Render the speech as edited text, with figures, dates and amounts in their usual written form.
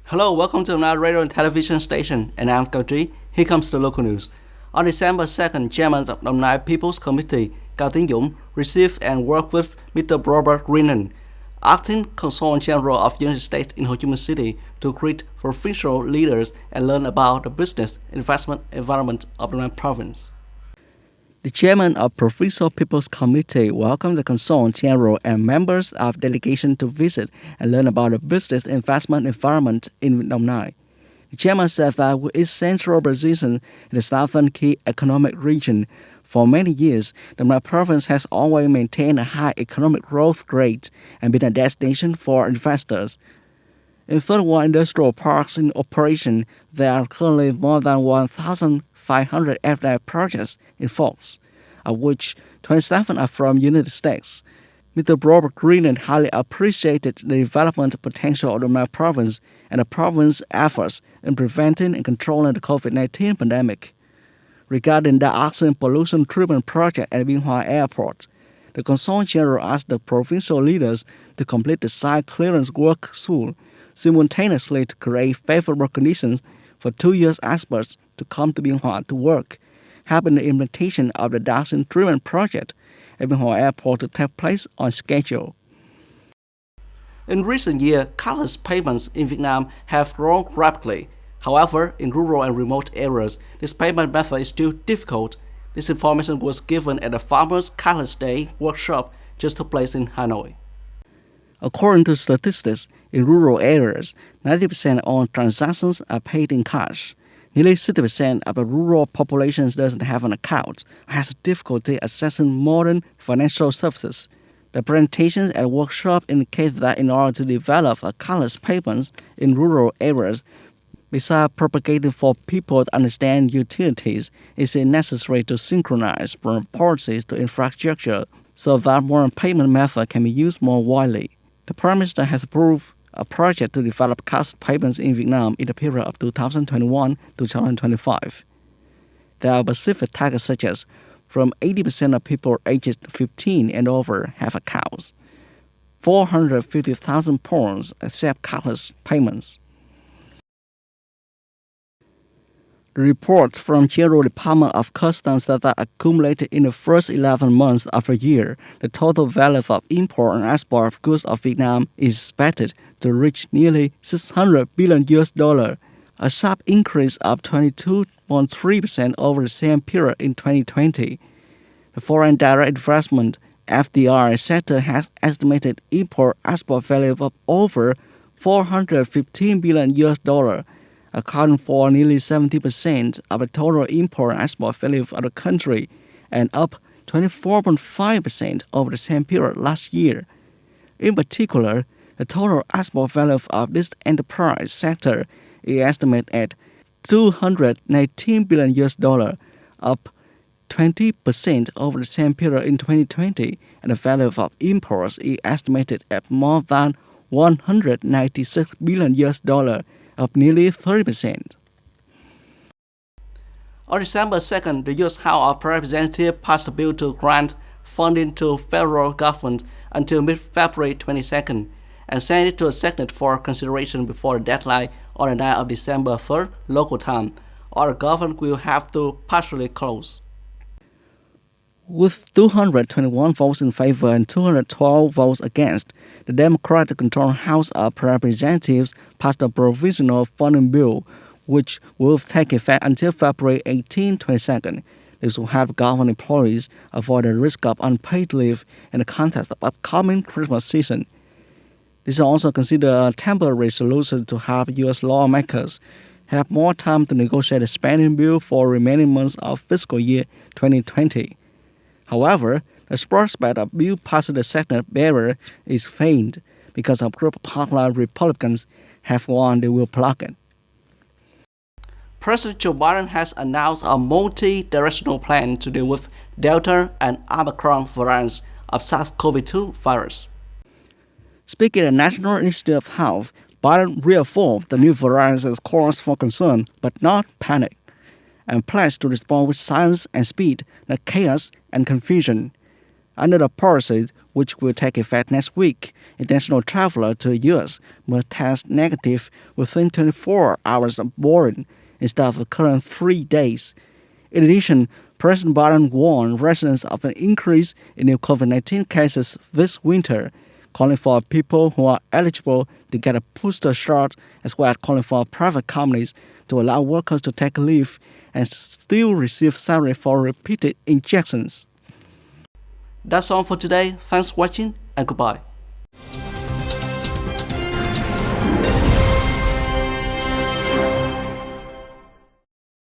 Hello, welcome to another radio and television station, and I'm Cao Trí. Here comes the local news. On December 2nd, Chairman of Đồng Nai People's Committee, Cao Tiếng received and worked with Mr. Robert Greenan, Acting Consul General of the United States in Ho Chi Minh City, to greet provincial leaders and learn about the business investment environment of the Đồng Nai province. The chairman of Provincial People's Committee welcomed the Consul General and members of delegation to visit and learn about the business investment environment in Đồng Nai. The chairman said that with its central position in the southern key economic region, for many years, the Đồng Nai province has always maintained a high economic growth rate and been a destination for investors. In 31 industrial parks in operation, there are currently more than 1,500 FDI projects in force, of which 27 are from United States. Mr. Robert Greenan highly appreciated the development potential of the Đồng Nai province and the province's efforts in preventing and controlling the COVID-19 pandemic. Regarding the oxygen pollution treatment project at Biên Hòa Airport, the Consul General asked the provincial leaders to complete the site clearance work soon, simultaneously to create favorable conditions for 2 years experts to come to Biên Hòa to work, helping the implementation of the dioxin treatment project at Biên Hòa Airport to take place on schedule. In recent years, cashless payments in Vietnam have grown rapidly. However, in rural and remote areas, this payment method is still difficult. This information was given at the Farmers Cashless Day workshop just took place in Hanoi. According to statistics, in rural areas, 90% of all transactions are paid in cash. Nearly 60% of the rural population doesn't have an account or has difficulty accessing modern financial services. The presentations at the workshop indicate that in order to develop a cashless payments in rural areas, besides propagating for people to understand utilities, it's necessary to synchronize from policies to infrastructure so that modern payment method can be used more widely. The Prime Minister has approved a project to develop cash payments in Vietnam in the period of 2021 to 2025. There are specific targets such as from 80% of people aged 15 and over have accounts. 450,000 ports accept cashless payments. The report from General Department of Customs that accumulated in the first 11 months of the year, the total value of import and export of goods of Vietnam is expected to reach nearly $600 billion, a sharp increase of 22.3% over the same period in 2020. The foreign direct investment (FDI) sector has estimated import-export value of over $415 billion, accounting for nearly 70% of the total import and export value of the country, and up 24.5% over the same period last year. In particular, the total export value of this enterprise sector is estimated at $219 billion, up 20% over the same period in 2020, and the value of imports is estimated at more than $196 billion, up nearly 30%. On December 2nd, the U.S. House of Representatives passed a bill to grant funding to federal government until mid-February 22nd and sent it to the Senate for consideration before the deadline on the night of December 3rd local time, or the government will have to partially close. With 221 votes in favor and 212 votes against, the Democratic-controlled House of Representatives passed a provisional funding bill, which will take effect until February 18, 2022. This will help government employees avoid the risk of unpaid leave in the context of upcoming Christmas season. This is also considered a temporary solution to have U.S. lawmakers have more time to negotiate a spending bill for remaining months of fiscal year 2020. However, the prospect of bill passing the Senate barrier is faint because a group of popular Republicans have warned they will block it. President Joe Biden has announced a multi-directional plan to deal with Delta and Omicron variants of SARS-CoV-2 virus. Speaking at the National Institute of Health, Biden reaffirmed the new variants as cause for concern but not panic, and pledged to respond with science and speed, not chaos and confusion. Under the policy, which will take effect next week, international travelers to the U.S. must test negative within 24 hours of boarding instead of the current 3 days. In addition, President Biden warned residents of an increase in new COVID-19 cases this winter, calling for people who are eligible to get a booster shot, as well as calling for private companies to allow workers to take leave and still receive salary for repeated injections. That's all for today. Thanks for watching and goodbye.